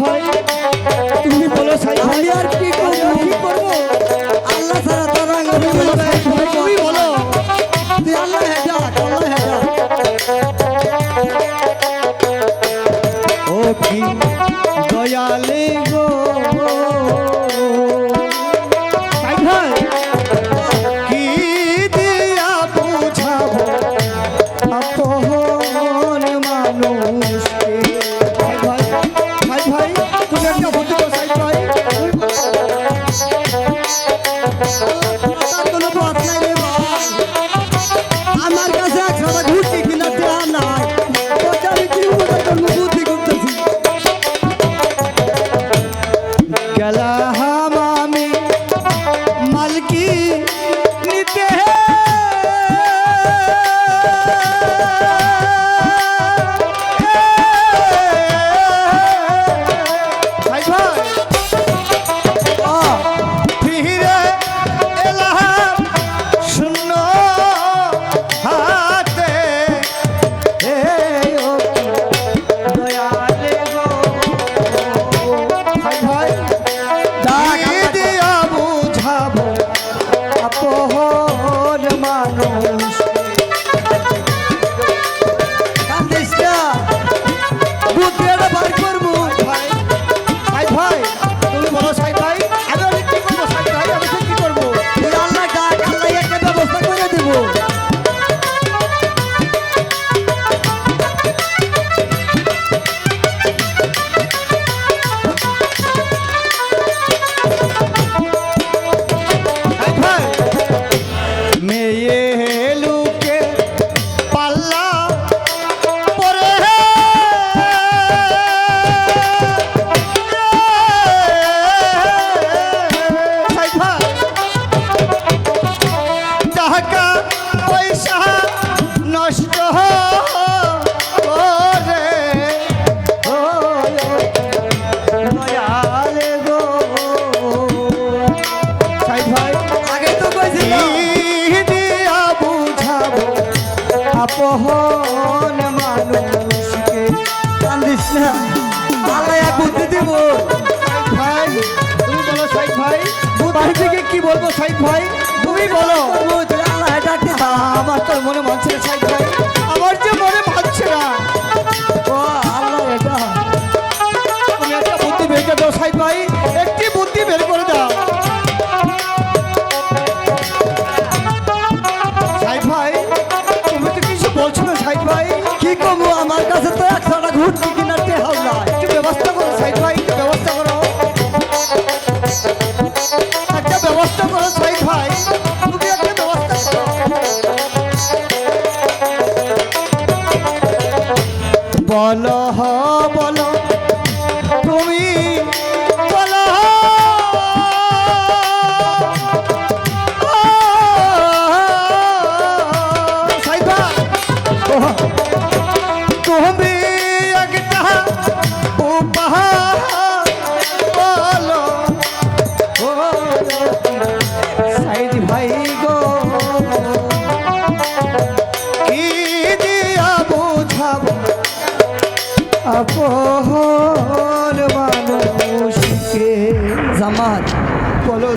ভাই তুমি বলো সাইদ ভাই আর কি করবো আল্লাহ ছাড়া তো রঙ তুমি বলো তুই আল্লাহ হেডা ও কি দয়ালে গো সাইদ ভাই কি দিয়া বুঝাবো আপন মানুষকে সাইদ ভাই তুমি একটা বুদ্ধি দাও সাইদ ভাই কোনো পথ নাই রে ভাই আমার কাছে একসাথে ঘুরতে কিনা দেওয়া নাই তোকে আমি কি বুদ্ধি করতেছি গেলাম আমি মালকি নিতে ফিরে এলাম শূন্য হাতে দয়ালে গো ভাই দিয়া বুঝাবো আপন মানুষ কান্দিস না বুদ্ধিটা বার করবো ভাই তুমি বলো সাইদ ভাই আমি কি করবো সাইদ ভাই আমি কি করবো তুই আল্লাহ ডাক আল্লাহ একটা ব্যবস্থা করে দিব সাইদ ভাই মেয়ে লুকে পাল্লা পরে সাইদ ভাই টাকা পয়সা নষ্ট করে দয়ালে গো সাইদ ভাই আগে তো কইছিল দিয়া বুঝাবো আপন মানুষকে কান্দিস না আল্লাহ এক বুদ্ধি দিব ভাই তুমি বলো সাইদ ভাই বাড়ি থেকে কি বলবো সাইদ ভাই তুমি বলো তুই আল্লাহ ডাকতে আমার তোর মনে মানছে না সাইদ ভাই আমার যে মনে মানছে না ও আল্লাহ এটা তুমি একটা বুদ্ধি বের করে দাও সাইদ ভাই একটি বুদ্ধি বের করে দাও সাইদ ভাই তুমি তো কিছু বলছো না সাইদ ভাই কি কমু আমার কাছে তো একসাথে ঘুরতে কিনা টেহাও নাই একটু ব্যবস্থা করো সাইদ ভাই একটু ব্যবস্থা করো একটা ব্যবস্থা করো সাইদ ভাই তুমি একটা ব্যবস্থা করো বলো বলো তুমি বলো সাইদ ভাই তুমি একটা উপহার বলো ও সাইদ ভাই গো কি দিয়া বুঝাবো আপন মানুষকে জামাত বলো